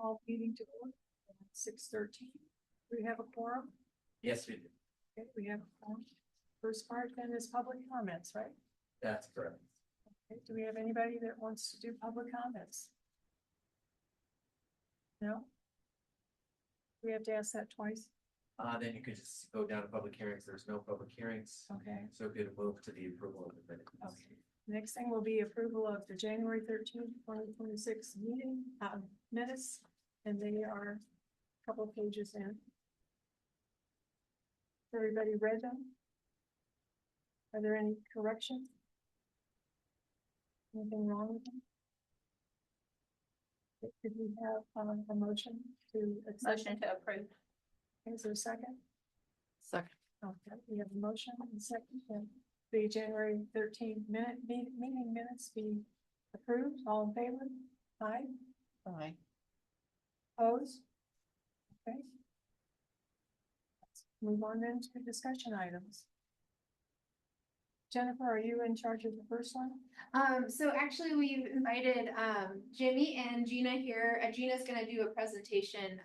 call meeting to order at 6:13. Do we have a quorum? Yes, we do. Okay, we have a quorum. First part then is public comments, right? That's correct. Okay, do we have anybody that wants to do public comments? No? We have to ask that twice? Then you could just go down to public hearings. There's no public hearings. Okay, So if you move to the approval of the minutes. okay. Next thing will be approval of the January 13th, 2026 meeting, minutes, and they are a couple of pages in. Everybody read them? Are there any corrections? Anything wrong with them? Could we have a motion to accept? Motion to approve. Is there a second? Second. Okay, we have a motion and a second, and the January 13th meeting minutes be approved. All in favor? Aye. Aye. Opposed? Okay. Let's move on then to discussion items. Jennifer, are you in charge of the first one? So actually we've invited, Jimmy and Gina here. Gina's gonna do a presentation,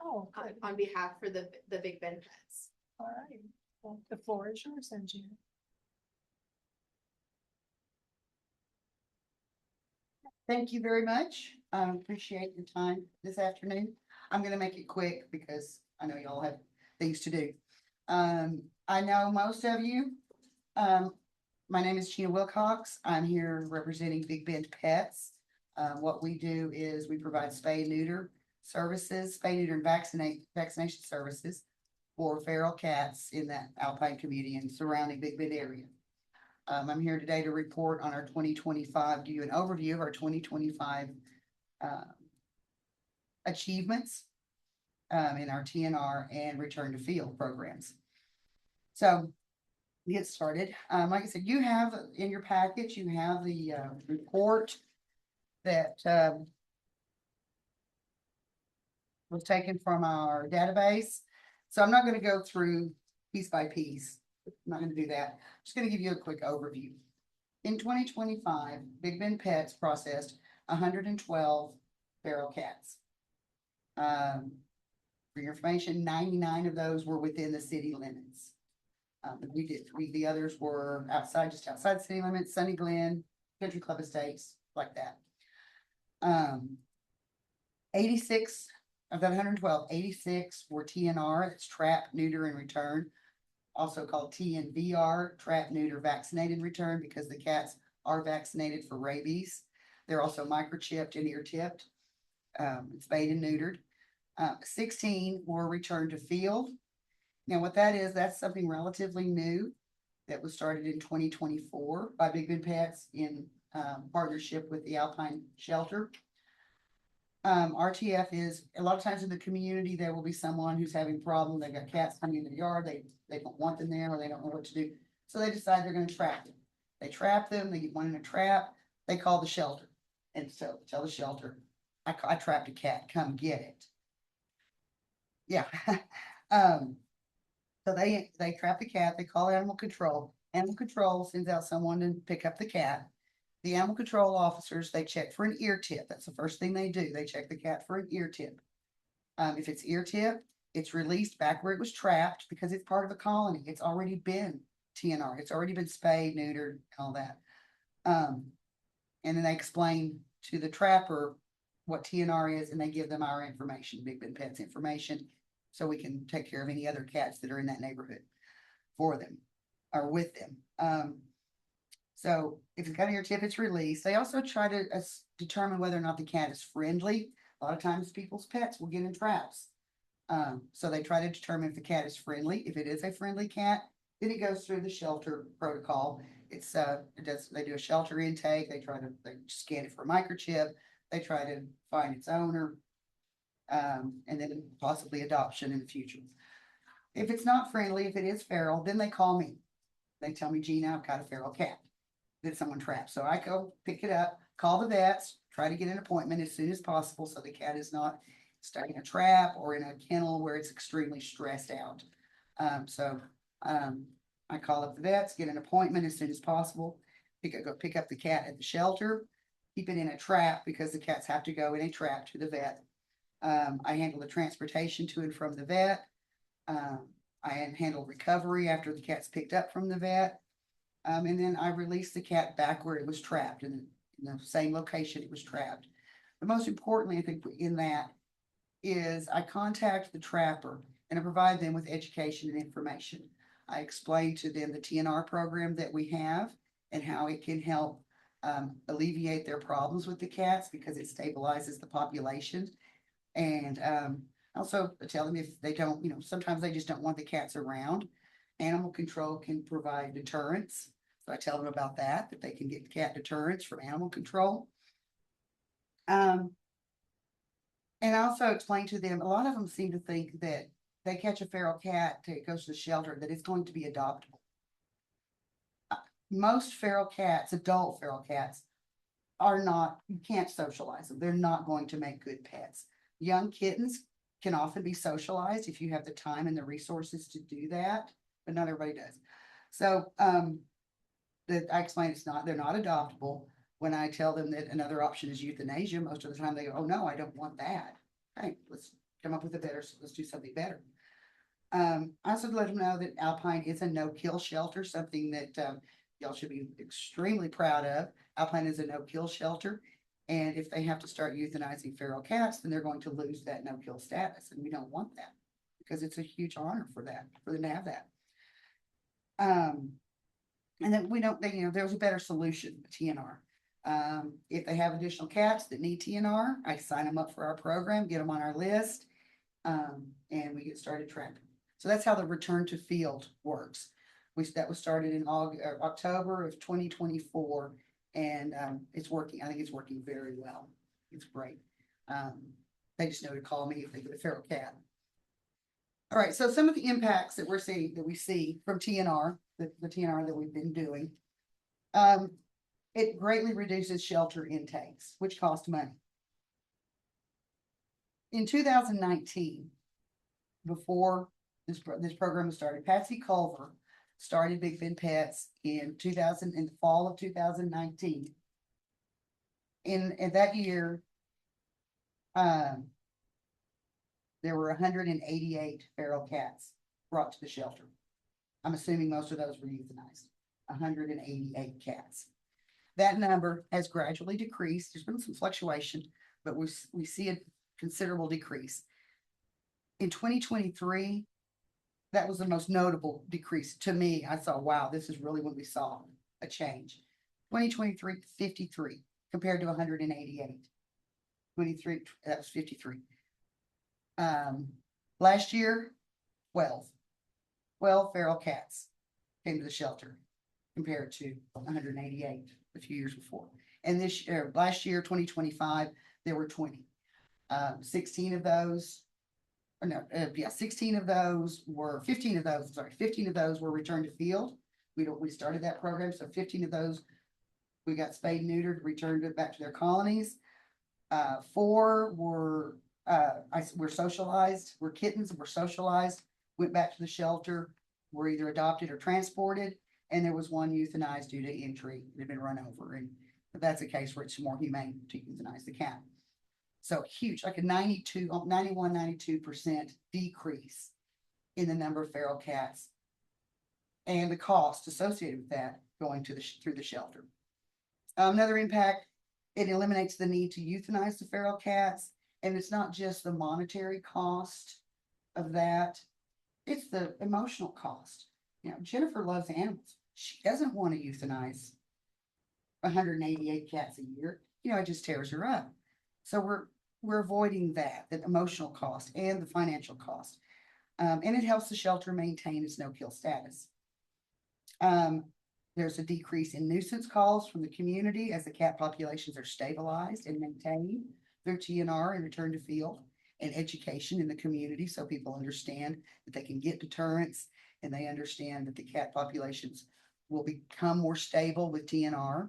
Oh, good. on behalf for the Big Bend Pets. All right. Well, the floor is yours then, Gina. Thank you very much. Appreciate your time this afternoon. I'm gonna make it quick because I know y'all have things to do. I know most of you. My name is Gina Wilcox. I'm here representing Big Bend Pets. What we do is we provide spay and neuter services, spay, neuter, and vaccination services for feral cats in that Alpine community and surrounding Big Bend area. I'm here today to report on our 2025, give you an overview of our 2025 achievements in our TNR and return to field programs. So get started. Like I said, you have in your package, you have the report that was taken from our database. So I'm not going to go through piece by piece. I'm not going to do that. I'm just going to give you a quick overview. In 2025, Big Bend Pets processed 112 feral cats. For your information, 99 of those were within the city limits. The others were outside, just outside city limits, Sunny Glen, Country Club Estates, like that. 86 of that 112, 86 were TNR, that's trap, neuter, and return. Also called TNVR, trap, neuter, vaccinate, and return, because the cats are vaccinated for rabies. They're also microchipped and ear tipped, spayed and neutered. 16 were returned to field. Now, what that is, that's something relatively new that was started in 2024 by Big Bend Pets in partnership with the Alpine Shelter. RTF is, a lot of times in the community, there will be someone who's having a problem. They've got cats coming in their yard. They don't want them there, or they don't know what to do. So they decide they're going to trap them. They trap them. They get one in a trap. They call the shelter. And so tell the shelter, I trapped a cat. Come get it. Yeah. So they trap the cat, they call animal control. Animal control sends out someone to pick up the cat. The animal control officers, they check for an ear tip. That's the first thing they do. They check the cat for an ear tip. If it's ear tip, it's released back where it was trapped because it's part of a colony. It's already been TNR. It's already been spayed, neutered, all that. And then they explain to the trapper what TNR is, and they give them our information, Big Bend Pets information, so we can take care of any other cats that are in that neighborhood for them or with them. So if it's got an ear tip, it's released. They also try to determine whether or not the cat is friendly. A lot of times people's pets will get in traps. So they try to determine if the cat is friendly. If it is a friendly cat, then it goes through the shelter protocol. It's they do a shelter intake. They scan it for a microchip. They try to find its owner. And then possibly adoption in the future. If it's not friendly, if it is feral, then they call me. They tell me, Gina, I've got a feral cat that someone trapped. So I go pick it up, call the vets, try to get an appointment as soon as possible so the cat is not stuck in a trap or in a kennel where it's extremely stressed out. I call up the vets, get an appointment as soon as possible, go pick up the cat at the shelter, keep it in a trap because the cats have to go in a trap to the vet. I handle the transportation to and from the vet. I handle recovery after the cat's picked up from the vet. And then I release the cat back where it was trapped in the same location it was trapped. But most importantly, I think in that is I contact the trapper and I provide them with education and information. I explain to them the TNR program that we have and how it can help alleviate their problems with the cats because it stabilizes the population. And also tell them if they don't, sometimes they just don't want the cats around. Animal control can provide deterrence. So I tell them about that they can get cat deterrence from animal control. And I also explain to them, a lot of them seem to think that they catch a feral cat, it goes to the shelter, that it's going to be adoptable. Most feral cats, adult feral cats, are not, you can't socialize them. They're not going to make good pets. Young kittens can often be socialized if you have the time and the resources to do that, but not everybody does. So, that I explain they're not adoptable. When I tell them that another option is euthanasia, most of the time they go, oh no, I don't want that. Hey, let's come up with let's do something better. I also let them know that Alpine is a no-kill shelter, something that y'all should be extremely proud of. Alpine is a no-kill shelter. And if they have to start euthanizing feral cats, then they're going to lose that no-kill status. And we don't want that because it's a huge honor for them to have that. And then there's a better solution, TNR. If they have additional cats that need TNR, I sign them up for our program, get them on our list, and we get started tracking. So that's how the return to field works. That was started in October of 2024, and it's working. I think it's working very well. It's great. They just know to call me if they get a feral cat. All right, so some of the impacts that we see from TNR, the TNR that we've been doing. It greatly reduces shelter intakes, which cost money. In 2019, before this program was started, Patsy Culver started Big Bend Pets in the fall of 2019. In that year, there were 188 feral cats brought to the shelter. I'm assuming most of those were euthanized. 188 cats. That number has gradually decreased. There's been some fluctuation, but we see a considerable decrease. In 2023, that was the most notable decrease to me. I saw, wow, this is really when we saw a change. 2023, 53 compared to 188. 23, that was 53. Last year, 12 feral cats came to the shelter compared to 188 a few years before. And last year, 2025, there were 20. 15 of those were returned to field. We started that program, so 15 of those we got spayed and neutered, returned it back to their colonies. 4 were socialized, were kittens, were socialized, went back to the shelter, were either adopted or transported, and there was 1 euthanized due to injury that had been run over. And that's a case where it's more humane to euthanize the cat. So huge, like a 92% decrease in the number of feral cats and the cost associated with that going through the shelter. Another impact, it eliminates the need to euthanize the feral cats. And it's not just the monetary cost of that, it's the emotional cost. Jennifer loves animals. She doesn't want to euthanize 188 cats a year. It just tears her up. So we're avoiding that emotional cost and the financial cost. And it helps the shelter maintain its no-kill status. There's a decrease in nuisance calls from the community as the cat populations are stabilized and maintained through TNR and return to field, and education in the community so people understand that they can get deterrence and they understand that the cat populations will become more stable with TNR.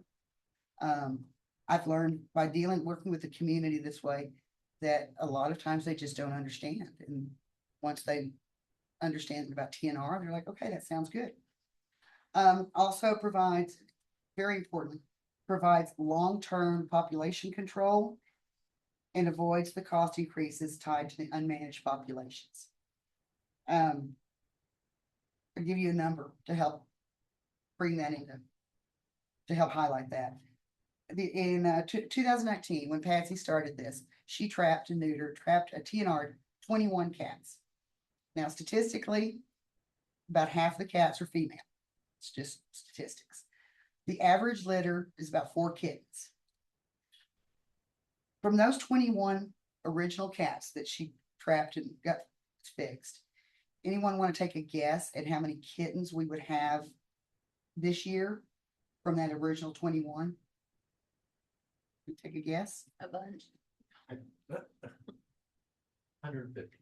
I've learned by working with the community this way that a lot of times they just don't understand. And once they understand about TNR, they're like, okay, that sounds good. Also provides, very important, provides long-term population control and avoids the cost increases tied to the unmanaged populations. I'll give you a number to help bring that into, to help highlight that. In 2019, when Patsy started this, she trapped a TNR 21 cats. Now statistically, about half the cats are female. It's just statistics. The average litter is about 4 kittens. From those 21 original cats that she trapped and got fixed, anyone want to take a guess at how many kittens we would have this year from that original 21? Take a guess? A bunch. 150.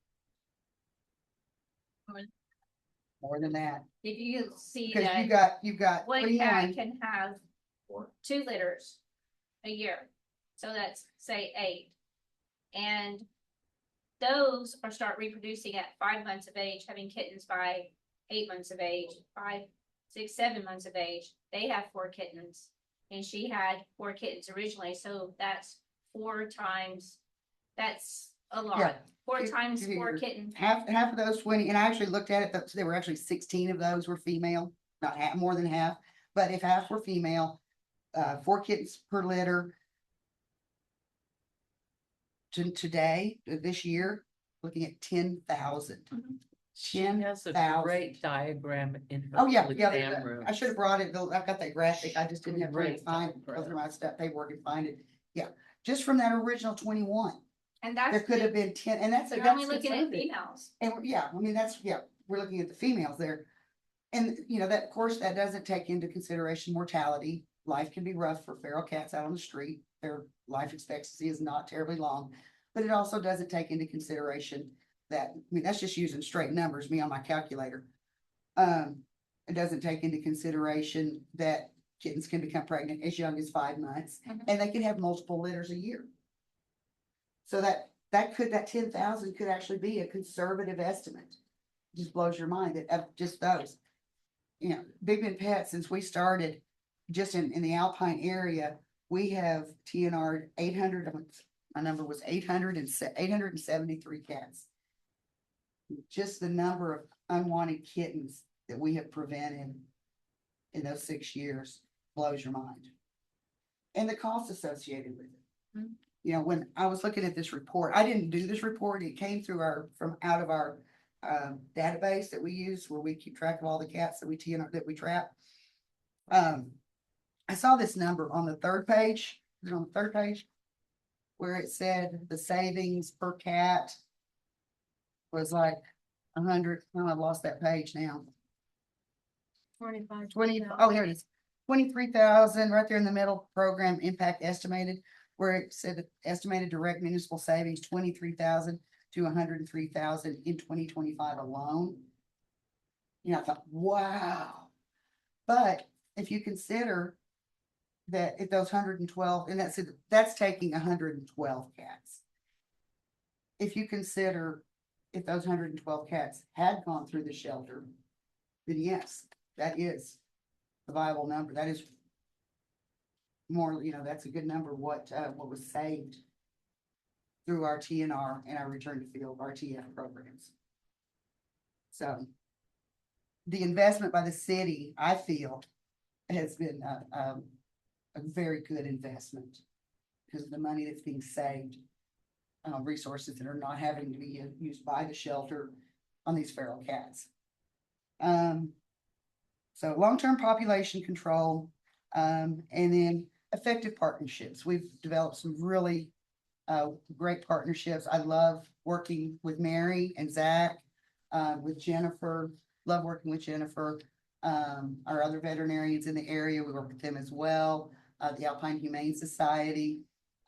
More than that. Did you see Because that you've got one 21. cat can have Or 2 litters a year? So that's say 8. And those are start reproducing at 5 months of age, having kittens by 8 months of age, 5, 6, 7 months of age. They have 4 kittens. And she had 4 kittens originally, so that's 4 times, that's a Yeah. lot. 4 If- times if 4 you're- kittens. Half of those 20, and I actually looked at it, there were actually 16 of those were female, not half, more than half. But if half were female, 4 kittens per litter. Today, this year, looking at 10,000. She has a 10,000. great diagram in her. Oh, yeah, exam room. I should have brought it, I've got that graphic, I just didn't have time to Great find, go diagram. through my stuff, paperwork and find it. Yeah, just from that original 21, And there that's, could have been 10, and that's. You're that's only looking at conservative. females. And yeah, I mean, we're looking at the females there. And, that, of course, that doesn't take into consideration mortality. Life can be rough for feral cats out on the street. Their life expectancy is not terribly long. But it also doesn't take into consideration that, I mean, that's just using straight numbers, me on my calculator. It doesn't take into consideration that kittens can become pregnant as young as 5 months, Mhm. and they can have multiple litters a year. So that 10,000 could actually be a conservative estimate. Just blows your mind that of just those. Big Bend Pet, since we started just in the Alpine area, we have TNR 800, my number was 873 cats. Just the number of unwanted kittens that we have prevented in those 6 years blows your mind. And the cost associated with it. Mhm. When I was looking at this report, I didn't do this report, it came through from out of our database that we use where we keep track of all the cats that we trap. I saw this number on the 3rd page, is it on the 3rd page? Where it said the savings per cat was like 100, oh, I lost that page now. 25. 20, oh, here it is. 23,000 right there in the middle, program impact estimated, where it said the estimated direct municipal savings, 23,000 to 103,000 in 2025 alone. I thought, wow. But if you consider that if those 112, and that's taking 112 cats. If you consider if those 112 cats had gone through the shelter, then yes, that is a viable number. That is more, that's a good number, what was saved through our TNR and our return to field, RTF programs. So the investment by the city, I feel, has been a very good investment because of the money that's being saved, resources that are not having to be used by the shelter on these feral cats. So long-term population control, and then effective partnerships. We've developed some really great partnerships. I love working with Mary and Zach, with Jennifer, love working with Jennifer. Our other veterinarians in the area, we work with them as well. The Alpine Humane Society,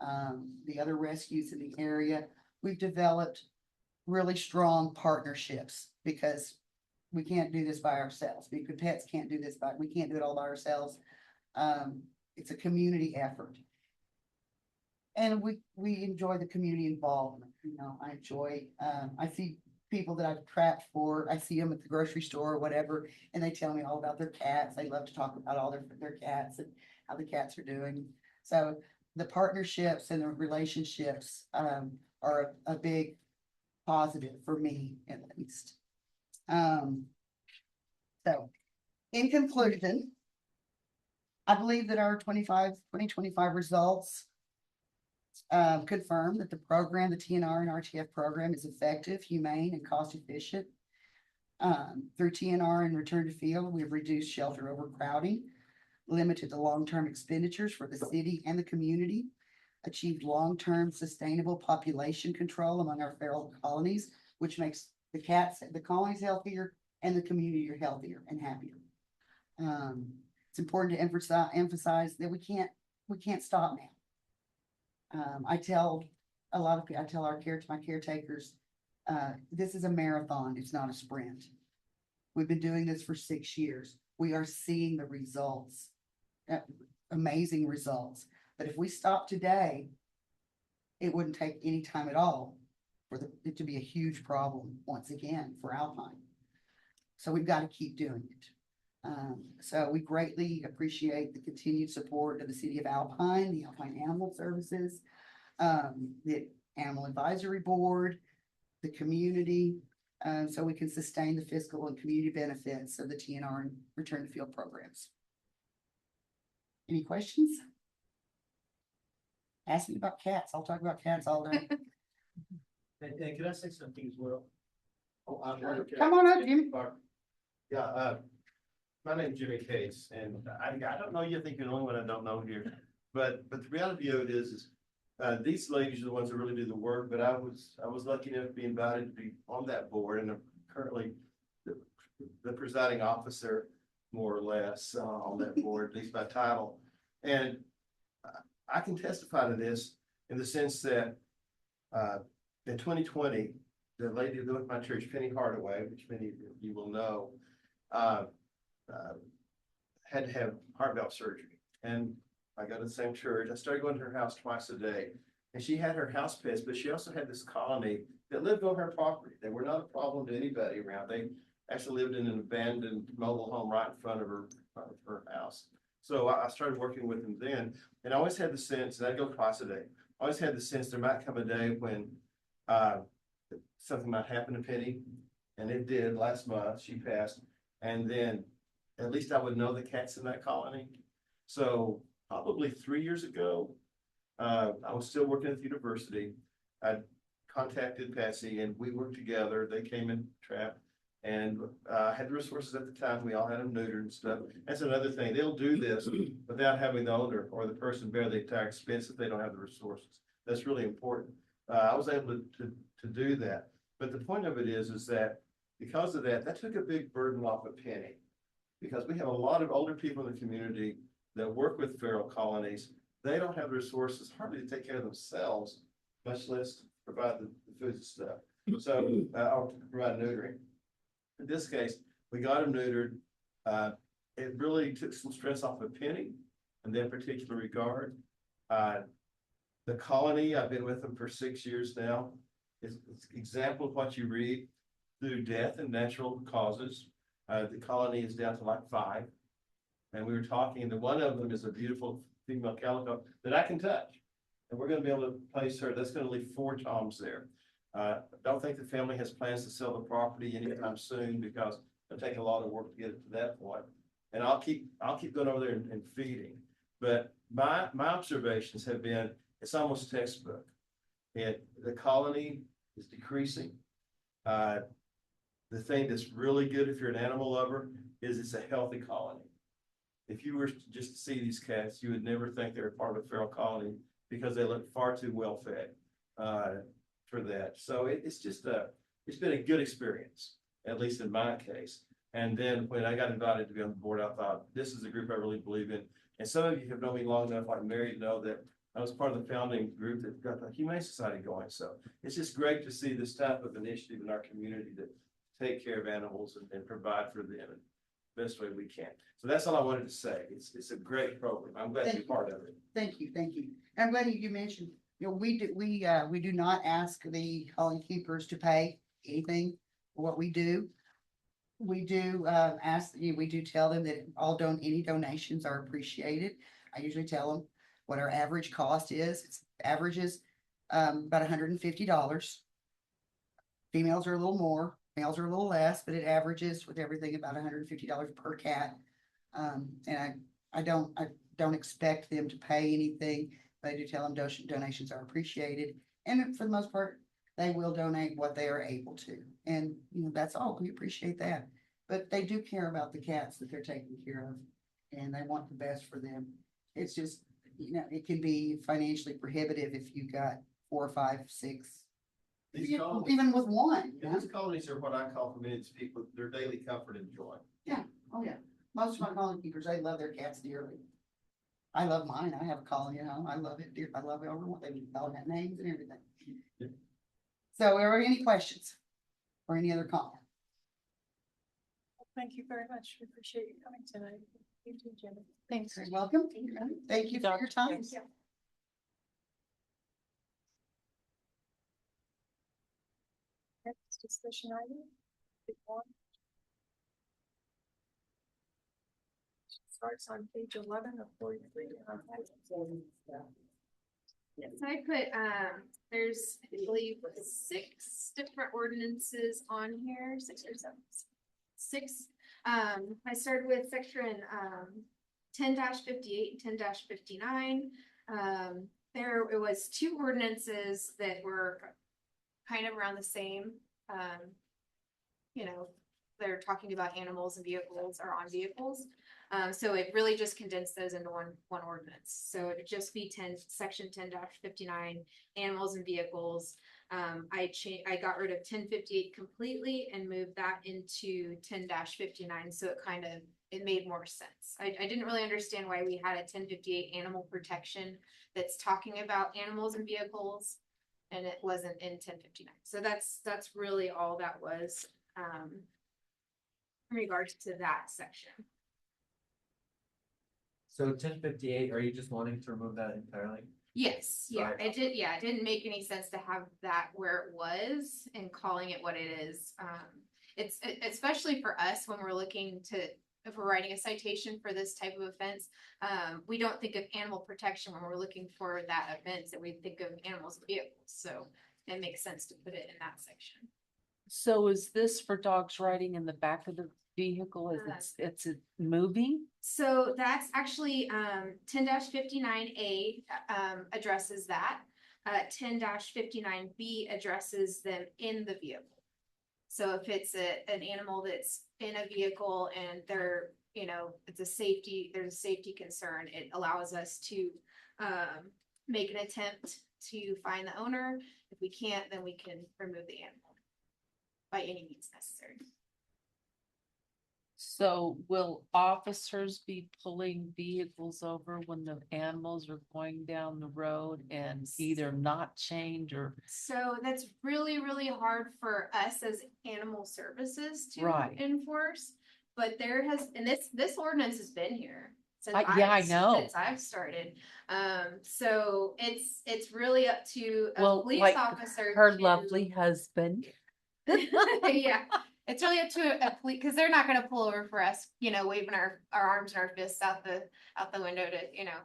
the other rescues in the area. We've developed really strong partnerships because we can't do this by ourselves. Big Bend Pets can't do this we can't do it all by ourselves. It's a community effort. And we enjoy the community involvement. I enjoy, I see people that I've trapped for, I see them at the grocery store or whatever, and they tell me all about their cats. They love to talk about all their cats and how the cats are doing. So the partnerships and the relationships, are a big positive for me at least. So, in conclusion, I believe that our 2025 results confirm that the program, the TNR and RTF program is effective, humane, and cost efficient. Through TNR and return to field, we've reduced shelter overcrowding, limited the long-term expenditures for the city and the community, achieved long-term sustainable population control among our feral colonies, which makes the colonies healthier and the community healthier and happier. It's important to emphasize that we can't stop now. I tell my caretakers, this is a marathon, it's not a sprint. We've been doing this for 6 years. We are seeing the results, amazing results. But if we stop today, it wouldn't take any time at all for it to be a huge problem once again for Alpine. So we've got to keep doing it. So we greatly appreciate the continued support of the city of Alpine, the Alpine Animal Services, the Animal Advisory Board, the community, so we can sustain the fiscal and community benefits of the TNR and return to field programs. Any questions? Ask me about cats. I'll talk about cats all day. And can I say something as well? Oh, Come on up, Jimmy. Yeah, my name's Jimmy Case, and I don't know you, I think you're the only one I don't know here. But the reality of it is these ladies are the ones that really do the work, but I was lucky enough to be invited to be on that board, and I'm currently the presiding officer, more or less, on that board, at least by title. And I can testify to this in the sense that in 2020, the lady who lived with my church, Penny Hardaway, which many of you will know, had to have heart valve surgery. And I go to the same church. I started going to her house twice a day. And she had her house pets, but she also had this colony that lived on her property. They were not a problem to anybody around. They actually lived in an abandoned mobile home right in front of her house. So I started working with them then. And I always had the sense, and I'd go twice a day, I always had the sense there might come a day when something might happen to Penny. And it did last month. She passed. And then at least I would know the cats in that colony. So probably 3 years ago, I was still working at the university. I contacted Patsy and we worked together. They came and trapped and had the resources at the time. We all had them neutered and stuff. That's another thing. They'll do this without having the owner or the person bear the entire expense if they don't have the resources. That's really important. I was able to do that. But the point of it is that because of that, that took a big burden off of Penny. Because we have a lot of older people in the community that work with feral colonies. They don't have the resources hardly to take care of themselves, much less provide the food and stuff. So, or provide neutering. In this case, we got them neutered. It really took some stress off of Penny in that particular regard. The colony, I've been with them for 6 years now. It's an example of what you read through death and natural causes. The colony is down to like 5. And we were talking that one of them is a beautiful female calico that I can touch. And we're going to be able to place her. That's going to leave 4 toms there. I don't think the family has plans to sell the property anytime soon because it'll take a lot of work to get it to that point. And I'll keep going over there and feeding. But my observations have been it's almost textbook. And the colony is decreasing. The thing that's really good if you're an animal lover is it's a healthy colony. If you were just to see these cats, you would never think they were part of a feral colony because they look far too well fed for that. So it's been a good experience, at least in my case. And then when I got invited to be on the board, I thought this is a group I really believe in. And some of you have known me long enough, like Mary, to know that I was part of the founding group that got the Humane Society going. So it's just great to see this type of initiative in our community to take care of animals and provide for them in the best way we can. So that's all I wanted to say. It's a great program. I'm glad to be part of it. Thank you. I'm glad you mentioned, we do not ask the colony keepers to pay anything for what we do. We do we do tell them that any donations are appreciated. I usually tell them what our average cost is. It's averages, about $150. Females are a little more, males are a little less, but it averages with everything about $150 per cat. And I don't expect them to pay anything, but I do tell them donations are appreciated. And for the most part, they will donate what they are able to. And, you know, that's all. We appreciate that. But they do care about the cats that they're taking care of, and they want the best for them. It's just, you know, it can be financially prohibitive if you've got 4, 5, 6, These colonies, even with one. you yeah, know? these colonies are what I call committed to people, their daily comfort and joy. Oh, yeah. Most of my colony keepers, they love their cats dearly. I love mine. I have a colony at home. I love it dear. I love everyone. They all have names and everything. Yeah. So are there any questions or any other comment? Thank you very much. We appreciate you coming tonight. You too, Jenny. Thanks. You're welcome. Thank you for your time. Thank you. Next discussion item. Big one. Starts on page 11 of 43. Yes, I put, there's, I believe, 6 different ordinances on here, 6 or 7. 6. I started with section, 10-58 and 10-59. There, it was 2 ordinances that were kind of around the same. You know, they're talking about animals and vehicles or on vehicles. So it really just condensed those into one ordinance. So it'd just be section 10-59, animals and vehicles. I got rid of 10-58 completely and moved that into 10-59. So it made more sense. I didn't really understand why we had a 10-58 animal protection that's talking about animals and vehicles, and it wasn't in 10-59. So that's really all that was, in regards to that section. So 1058, are you just wanting to remove that entirely? Yes, yeah, Right. it didn't make any sense to have that where it was and calling it what it is. It's especially for us when we're looking to, if we're writing a citation for this type of offense, we don't think of animal protection when we're looking for that offense, and we think of animals and vehicles, so it makes sense to put it in that section. So is this for dogs riding in the back of the vehicle? It's a moving? So that's actually 10-59A addresses that. 10-59B addresses them in the vehicle. So if it's an animal that's in a vehicle and they're, you know, there's a safety concern, it allows us to make an attempt to find the owner. If we can't, then we can remove the animal by any means necessary. So will officers be pulling vehicles over when the animals are going down the road and either not change or? So that's really, really hard for us as animal services to Right. enforce. But there has, and this ordinance has been here since I know. since I've started. So it's really up to a Well, police like officer. her to- lovely husband. Yeah, it's really up to a police, because they're not gonna pull over for us, you know, waving our arms and our fists out the window to, you know,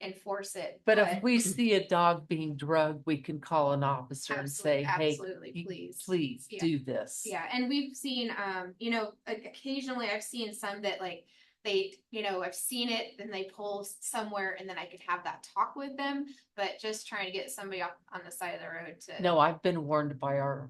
enforce it. But if we see a dog being drugged, we can call an officer and say, hey, Absolutely, you- please. please Yeah. do this. Yeah, and we've seen, you know, occasionally I've seen some that like, they, you know, I've seen it, then they pull somewhere and then I could have that talk with them, but just trying to get somebody off on the side of the road to. No, I've been warned by Yeah.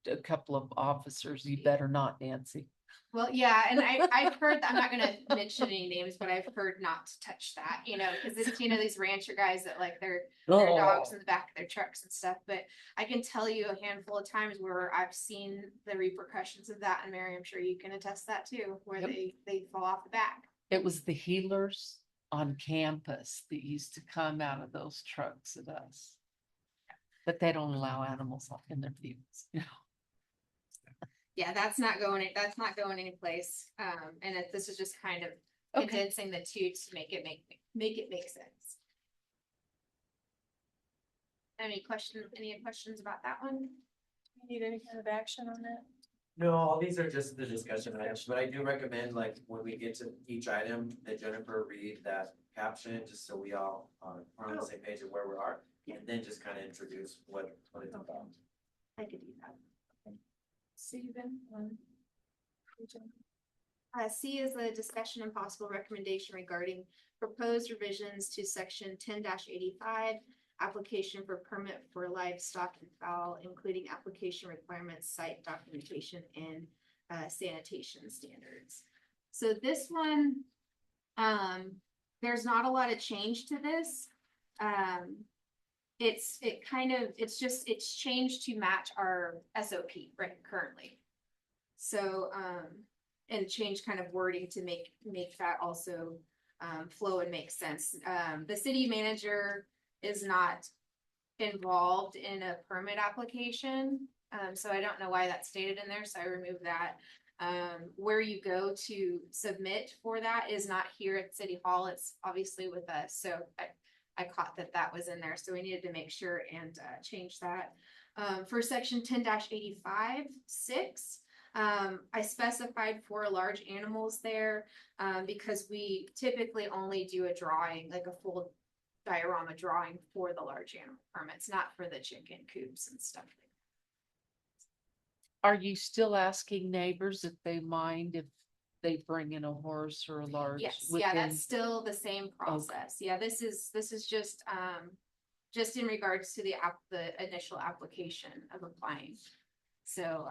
a couple of officers, you better not, Nancy. Well, yeah, and I've heard, I'm not gonna mention any names, but I've heard not to touch that, you know, because it's, you know, these rancher guys that like their dogs in the back of their trucks and stuff, but I can tell you a handful of times where I've seen the repercussions of that, and Mary, I'm sure you can attest that too, where Yep. they fall off the back. It was the healers on campus that used to come out of those trucks at us. But they don't allow animals in their vehicles, you know. Yeah, that's not going any place. And this is just kind of Okay. condensing the two to make it make sense. Any questions about that one? You need any kind of action on that? No, all these are just the discussion items, but I do recommend, like, when we get to each item, that Jennifer read that caption, just so we all are on the same page of where we are. And then just kind of introduce what it's about. I could do that. Steven, agenda. C is the discussion and possible recommendation regarding proposed revisions to section 10-85. Application for permit for livestock and fowl, including application requirements, site documentation, and sanitation standards. So this one, there's not a lot of change to this. It's changed to match our SOP right currently. So, and change kind of wording to make that also flow and make sense. The city manager is not involved in a permit application. So I don't know why that's stated in there, so I removed that. Where you go to submit for that is not here at City Hall, it's obviously with us, so I caught that was in there, so we needed to make sure and change that. For section 10-85, 6, I specified for large animals there, because we typically only do a drawing, like a full diorama drawing for the large animal permits, not for the chicken coops and stuff. Are you still asking neighbors if they mind if they bring in a horse or a large? Yes, yeah, within- that's still the same process. Yeah, this is just in regards to the initial application of applying. So,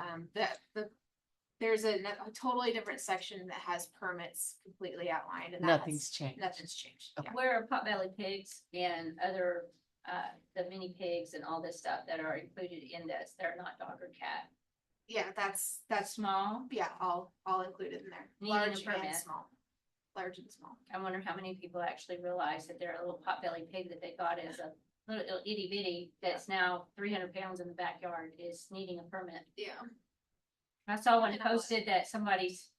there's a totally different section that has permits completely outlined and Nothing's changed. nothing's changed. Yeah. Where are potbelly pigs and other, the mini pigs and all this stuff that are included in this? They're not dog or cat. Yeah, that's, Small. yeah, all included in there, Needing a large and permit. small, large and small. I wonder how many people actually realize that they're a little potbelly pig that they got as a little itty bitty that's now 300 pounds in the backyard is needing a permit. Yeah. I saw one I know. posted that somebody's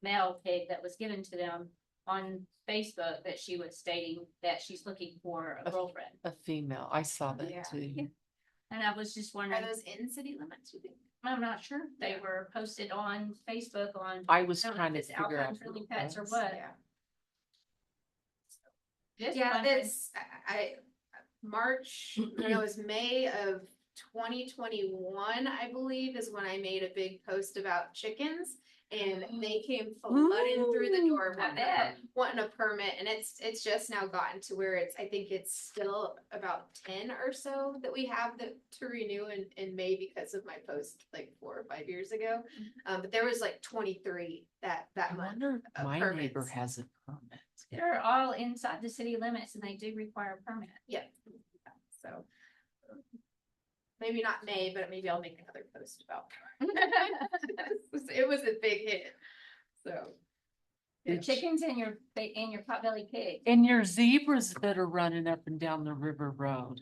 male pig that was given to them on Facebook that she was stating that she's looking for a girlfriend. A female, I saw that Yeah. too. Yeah. And I was just Are wondering, those in city limits, you think? I'm not sure, they Yeah. were posted on Facebook on. I was I don't know trying to if it's figure out. Alpine who Friendly it Pets or was. what. Yeah. Just Yeah, wondering. this, March, no, it was May of 2021, I believe, is when I made a big post about chickens. And they came flooding through the door I bet. wanting a permit, and it's just now gotten to where I think it's still about 10 or so that we have to renew in May because of my post like 4 or 5 years ago. But there was like 23 I that month. wonder if of my neighbor permits. has a permit. They're all inside the city limits and they do require a permit. Yeah, so. Maybe not May, but maybe I'll make another post about. It was a big hit, so. Your chickens and your potbelly pig. And your zebras that are running up and down the river road.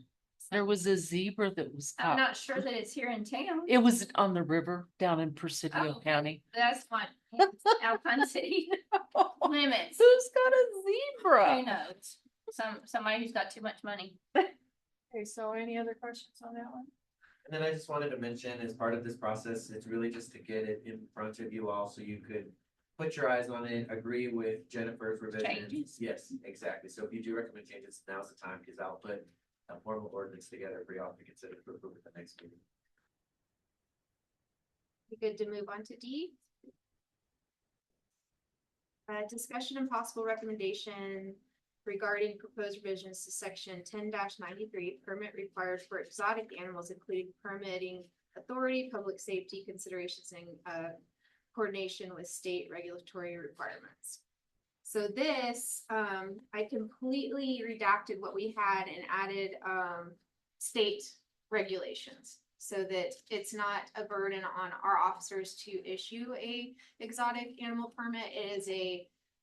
There was a zebra that was I'm caught. not sure that it's here in town. It was on the river down in Presidio Oh. County. That's fine. Alpine City limits. Who's got a Who zebra? knows? Somebody who's got too much money. Okay, so any other questions on that one? And then I just wanted to mention, as part of this process, it's really just to get it in front of you all, so you could put your eyes on it, agree with Jennifer's revisions. Changes. Yes, exactly. So if you do recommend changes, now's the time, because I'll put a formal ordinance together for y'all to consider for approval at the next meeting. You good to move on to D? Discussion and possible recommendation regarding proposed revisions to section 10-93, permit required for exotic animals, including permitting authority, public safety considerations, and coordination with state regulatory requirements. So this, I completely redacted what we had and added state regulations, so that it's not a burden on our officers to issue a exotic animal permit. It is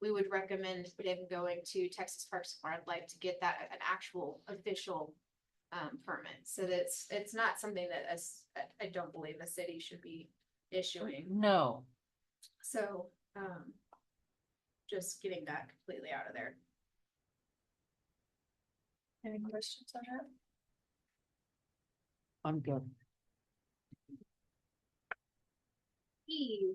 we would recommend them going to Texas Parks and Wildlife to get that an actual official permit. So that it's not something that I don't believe the city should be issuing. No, So just getting that completely out of there. Any questions on that? I'm good. E,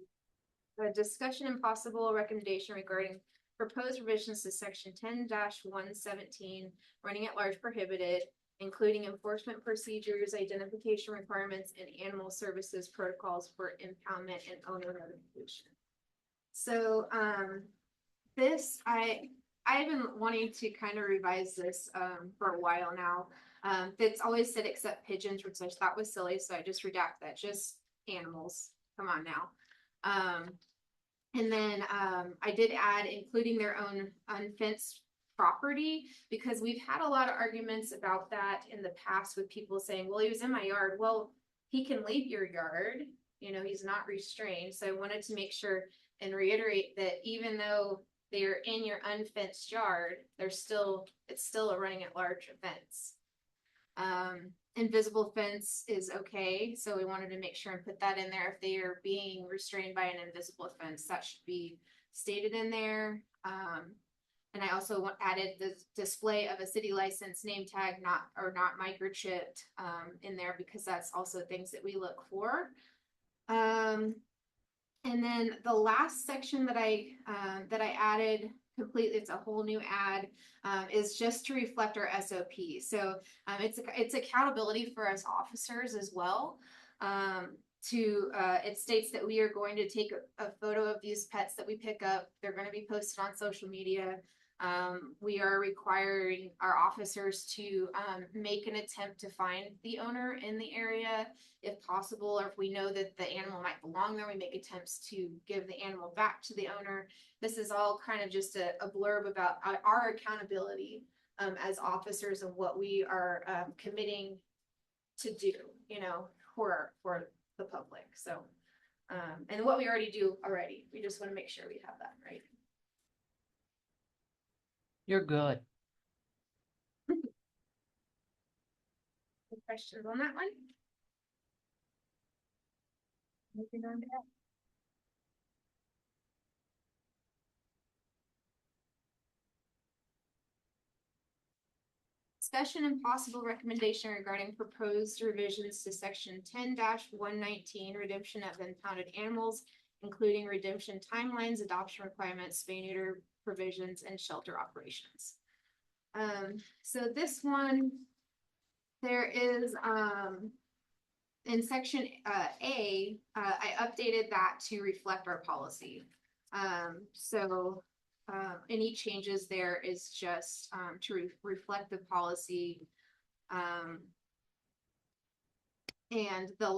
a discussion and possible recommendation regarding proposed revisions to section 10-117, running at large prohibited, including enforcement procedures, identification requirements, and animal services protocols for impoundment and owner notification. So, this, I've been wanting to kind of revise this, for a while now. It's always said except pigeons, which I thought was silly, so I just redact that, just animals, come on now. And then, I did add including their own unfenced property, because we've had a lot of arguments about that in the past with people saying, well, he was in my yard. Well, he can leave your yard, you know, he's not restrained. So I wanted to make sure and reiterate that even though they're in your unfenced yard, it's still a running at large offense. Invisible fence is okay, so we wanted to make sure and put that in there. If they are being restrained by an invisible fence, that should be stated in there. And I also added the display of a city license name tag, not microchipped, in there, because that's also things that we look for. And then the last section that I added completely, it's a whole new ad, is just to reflect our SOP. So it's accountability for us officers as well. It states that we are going to take a photo of these pets that we pick up. They're going to be posted on social media. We are requiring our officers to make an attempt to find the owner in the area if possible, or if we know that the animal might belong there, we make attempts to give the animal back to the owner. This is all kind of just a blurb about our accountability as officers and what we are committing to do, you know, for the public. So, and what we already do already. We just want to make sure we have that right. You're good. Any questions on that one? Moving on to that. Discussion and possible recommendation regarding proposed revisions to section 10-119, redemption of impounded animals, including redemption timelines, adoption requirements, spay neuter provisions, and shelter operations. So this one, there is, in section A, I updated that to reflect our policy. Any changes there is just to reflect the policy. And the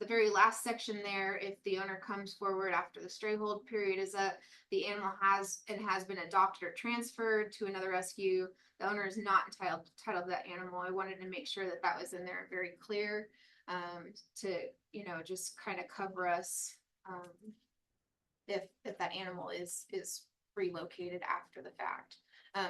very last section there, if the owner comes forward after the stray hold period is up, the animal has been adopted or transferred to another rescue, the owner is not entitled to that animal. I wanted to make sure that was in there very clear, to, you know, just kind of cover us, if that animal is relocated after the fact.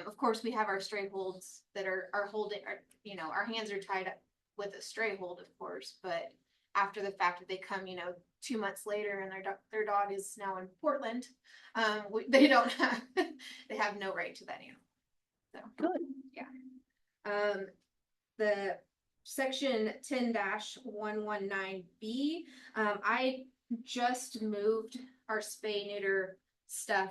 Of course, we have our stray holds that are holding, you know, our hands are tied up with a stray hold, of course, but after the fact that they come, you know, 2 months later and their dog is now in Portland, they don't have, they have no right to that animal. So, Good. yeah. The section 10-119B, I just moved our spay neuter stuff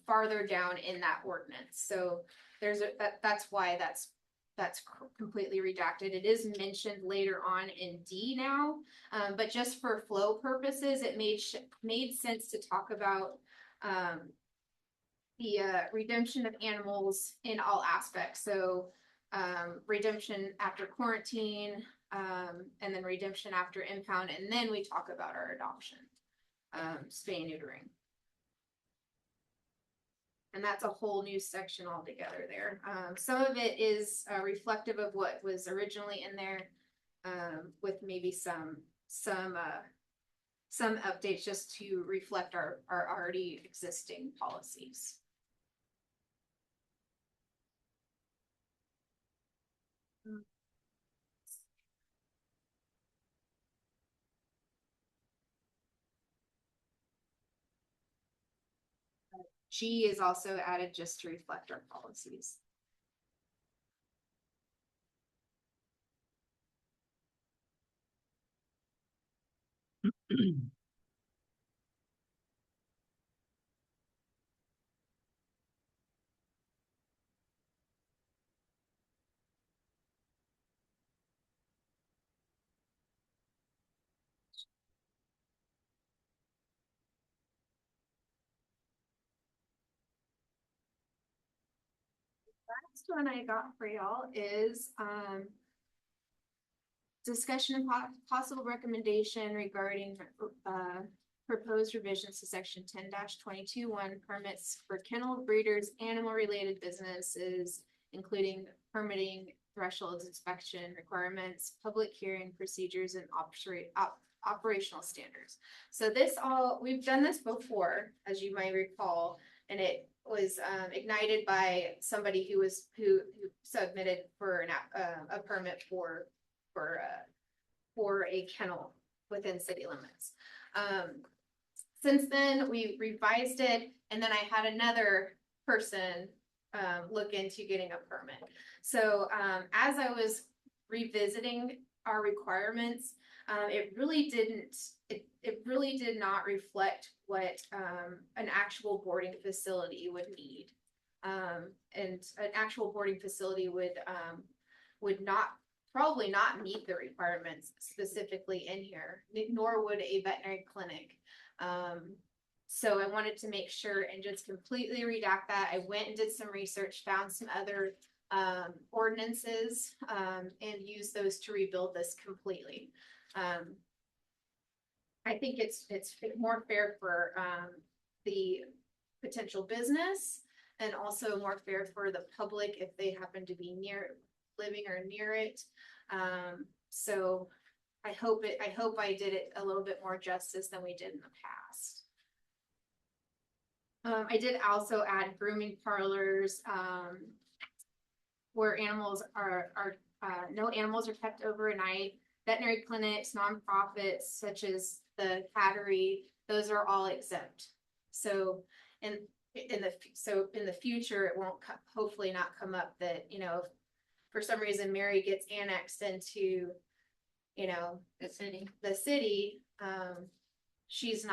farther down in that ordinance. So that's why that's completely redacted. It is mentioned later on in D now, but just for flow purposes, it made sense to talk about the redemption of animals in all aspects. So redemption after quarantine, and then redemption after impound, and then we talk about our adoption, spay and neutering. And that's a whole new section altogether there. Some of it is reflective of what was originally in there, with maybe some updates just to reflect our already existing policies. G is also added just to reflect our policies. last one I got for y'all is, discussion and possible recommendation regarding, proposed revisions to section 10-22-1 permits for kennel breeders, animal-related businesses, including permitting thresholds, inspection requirements, public hearing procedures, and operational standards. So this all, we've done this before, as you might recall, and it was ignited by somebody who submitted for a permit for a kennel within city limits. Since then, we revised it, and then I had another person look into getting a permit. So as I was revisiting our requirements, it really did not reflect what an actual boarding facility would need. And an actual boarding facility would probably not meet the requirements specifically in here, nor would a veterinary clinic. So I wanted to make sure and just completely redact that. I went and did some research, found some other ordinances, and used those to rebuild this completely. I think it's more fair for the potential business, and also more fair for the public if they happen to be living or near it. So I hope I did it a little bit more justice than we did in the past. I did also add grooming parlors, where animals no animals are kept overnight. Veterinary clinics, nonprofits such as the Cattery, those are all exempt. So in the future, it won't hopefully not come up that, you know, if for some reason Mary gets annexed into, you know, the city, she's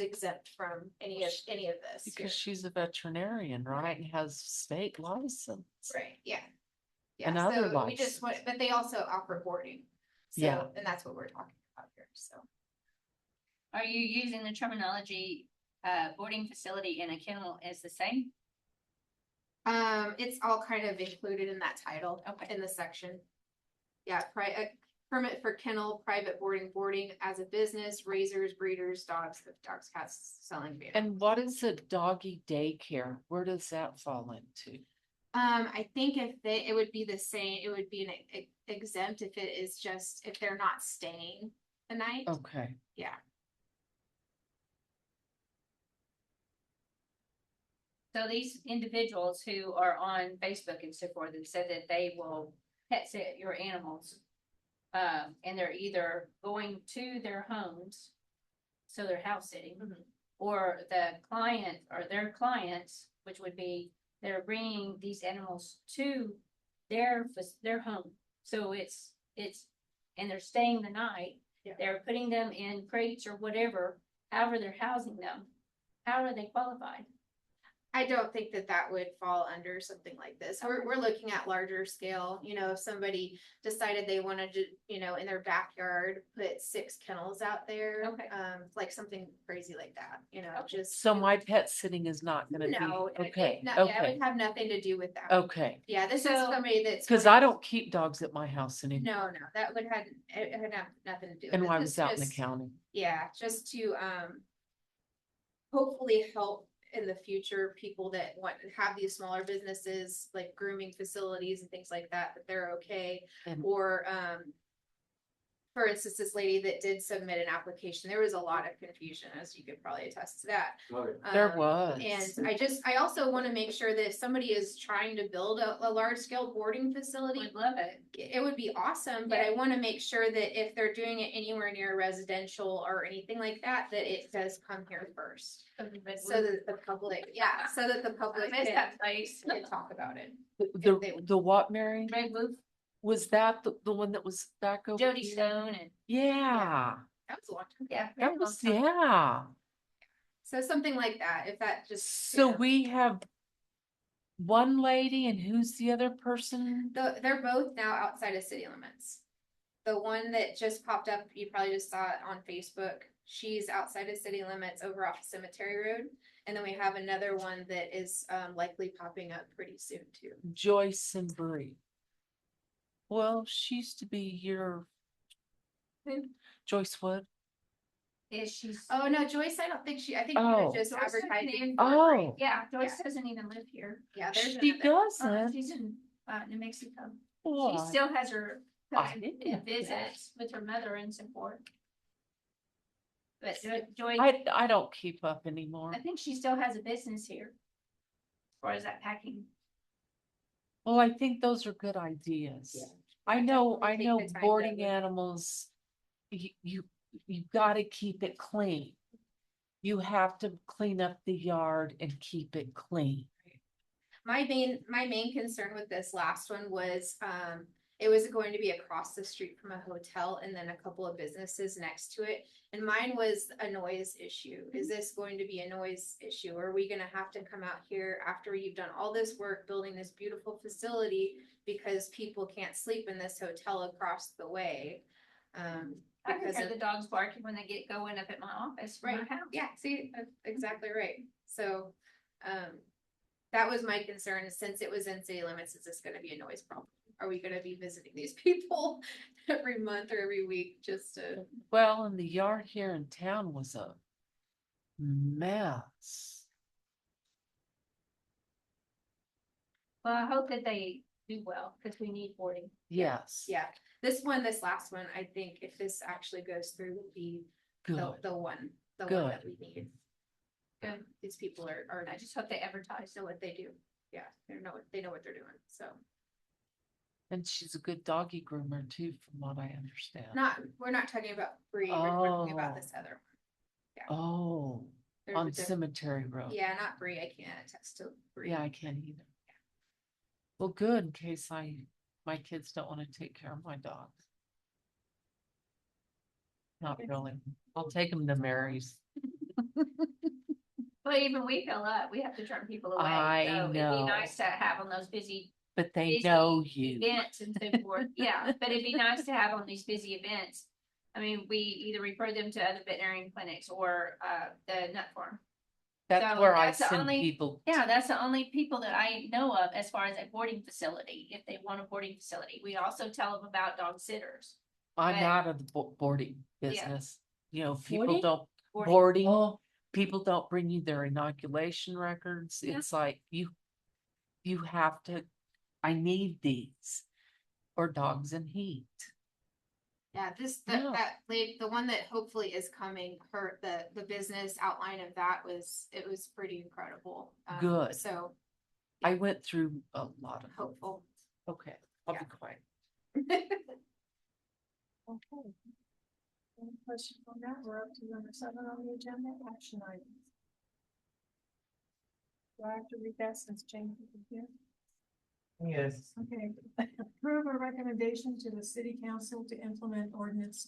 exempt from any of this. Because she's a veterinarian, right, and has state license. Right, yeah. And Yeah, other so we just want, license. but they also offer boarding. So, Yeah. and that's what we're talking about here, so. Are you using the terminology, boarding facility and a kennel is the same? It's all kind of included in that title, in the section. Yeah, permit for kennel, private boarding as a business, raisers, breeders, dogs, cats, selling. And what is a doggy daycare? Where does that fall into? I think it would be the same, it would be an exempt if it is just, if they're not staying the night. Okay. Yeah. So these individuals who are on Facebook and so forth and said that they will pet sit your animals. And they're either going to their homes, so they're house sitting, or the client or their clients, which would be they're bringing these animals to their home. So it's and they're staying the night. Yeah. They're putting them in crates or whatever, however they're housing them. How are they qualified? I don't think that would fall under something like this. We're looking at larger scale, you know, if somebody decided they wanted to, you know, in their backyard, put 6 kennels out there. Okay. Like something crazy like that, you know, Okay. just. So my pet sitting is not gonna be, No. okay, Yeah, it okay, would have nothing to do with that. okay. Yeah, this is So- somebody that's. Cause I don't keep dogs at my house anymore. No, that would have, it had nothing to do with it. And I This was out in the just- county. Yeah, just to hopefully help in the future people that want to have these smaller businesses like grooming facilities and things like that they're okay. And- Or for instance, this lady that did submit an application, there was a lot of confusion, as you could probably attest to that. There was. And I also want to make sure that if somebody is trying to build a large scale boarding facility, Would love it. it would be awesome, but I want to make sure that if they're doing it anywhere near residential or anything like that, that it does come here first. So that the public, so that the I public miss can that place. talk about it. The what, Mary? Red Roof, Was that the one that was back over? Jody here? Stone and, Yeah, That was a long time. yeah. that was, yeah. So something like that, if that just. So we have one lady and who's the other person? They're both now outside of city limits. The one that just popped up, you probably just saw it on Facebook. She's outside of city limits over off Cemetery Road. And then we have another one that is likely popping up pretty soon too. Joyce and Bree. Well, she used to be your Who? Joyce Wood. Is she's. Oh, no, Joyce, I don't think I think you Oh. were just Joyce doesn't advertising. even- for free. Oh, Yeah, Joyce doesn't even live here. Yeah, there's she another. doesn't. She's in, New Mexico. She Why? still has her, I goes didn't and know that. visits with her mother and so forth. But Joyce, I don't keep up anymore. I think she still has a business here. As far as that packing. Well, I think those are good ideas. Yeah. I Definitely take know the time to boarding look. animals, you gotta keep it clean. You have to clean up the yard and keep it clean. My main concern with this last one was, it was going to be across the street from a hotel and then a couple of businesses next to it. And mine was a noise issue. Is this going to be a noise issue? Are we gonna have to come out here after you've done all this work building this beautiful facility because people can't sleep in this hotel across the way? I can Because hear of- the dogs barking when they get going up at my office from my Right, house. yeah, see, that's exactly right. So, that was my concern, since it was in city limits, is this gonna be a noise problem? Are we gonna be visiting these people every month or every week just to? Well, and the yard here in town was a mess. Well, I hope that they do well, because we need boarding. Yes. Yeah, this last one, I think if this actually goes through, will be Good. the one that Good. we need. Good. These people are, I just hope they advertise. know what they do. Yeah, they know what they're doing, so. And she's a good doggy groomer too, from what I understand. We're not talking about Bree, we're talking about this other one. Oh, There's a on diff- Cemetery Road. Yeah, not Bree, I can't attest to Bree. Yeah, I can't either. Well, good, in case my kids don't want to take care of my dogs. Not really. I'll take them to Mary's. Well, even we fill up, we have to turn people away. I So it'd know. be nice to have on those busy But they busy know you. events and so forth. Yeah, but it'd be nice to have on these busy events. I mean, we either refer them to other veterinarian clinics or the nut farm. That's So where I that's the send only- people. Yeah, that's the only people that I know of as far as a boarding facility, if they want a boarding facility. We also tell them about dog sitters. I'm but- out of the boarding Yeah. business. You know, people Boarding? don't, Boarding. boarding, people don't bring you their inoculation records. Yeah. It's like you have to, I need these. Or dogs in heat. Yeah, Yeah. that lady, the one that hopefully is coming, the business outline of that was pretty incredible. Good. So I went through a lot of, hopeful. okay, I'll be Yeah. quiet. Okay. Any questions on that? We're up to number 7 on the agenda, action items. Do I have to read that since James is here? Yes. Okay, approve a recommendation to the city council to implement ordinance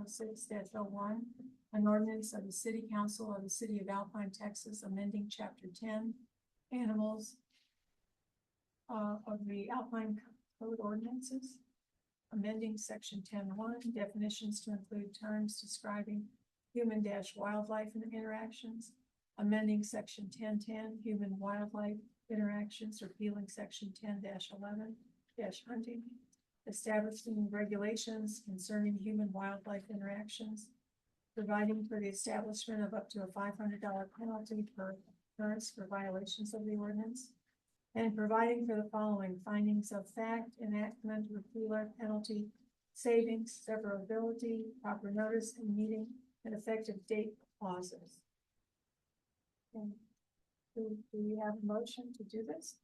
2026-06-01. An ordinance of the city council of the city of Alpine, Texas, amending chapter 10, animals. Of the Alpine Code ordinances. Amending section 10:1, definitions to include terms describing human-wildlife interactions. Amending section 10:10, human-wildlife interactions, repealing section 10-11, hunting. Establishing regulations concerning human-wildlife interactions. Providing for the establishment of up to a $500 penalty per occurrence for violations of the ordinance. And providing for the following findings of fact, enactment, repealer, penalty, savings, severability, proper notice and meeting, and effective date clauses. And do we have a motion to do this?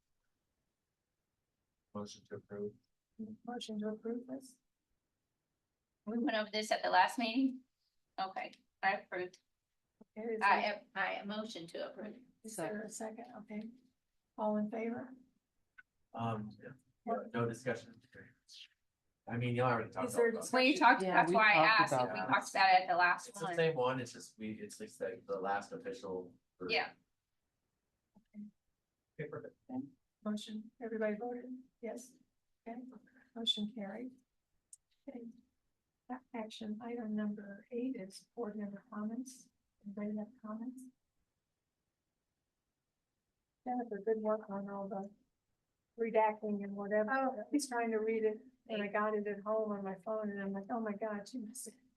Motion to approve. Motion to approve this? We went over this at the last meeting. Okay, I approved. Okay, I motion to approve. is there a second? Okay. All in favor? No discussion. I mean, you already talked Is there about it. Well, you talked, Yeah, that's we why I talked asked, about if we that. talked about it at the last It's the one. same one, it's just it's like the last official. version. Yeah. Okay, perfect. Motion, everybody voted? Yes. Okay, motion carried. Okay. Action item number 8 is board member comments. Anybody have comments? Jennifer, good work on all the redacting and whatever. Oh. He's trying to read it and I got it at home on my phone and I'm like, oh my God,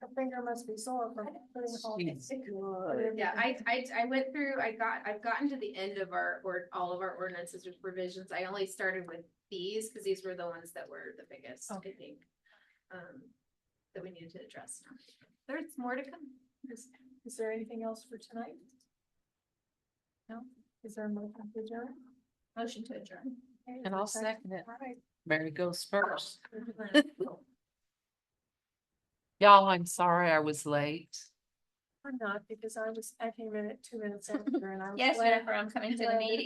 her finger must be sore from putting all She's this. good. Yeah, I went through, I've gotten to the end of all of our ordinances with revisions. I only started with these, because these were the ones that were the biggest, I Okay. think. That we needed to address. There's more to come. Is there anything else for tonight? No? Is there a motion to adjourn? Motion to adjourn. Okay, And I'll is there a second it. All right. Mary goes first. Y'all, I'm sorry I was late. I'm not, because I came in at 2 minutes after and I was. Yes, glad- Jennifer, I'm coming to the glad- meeting.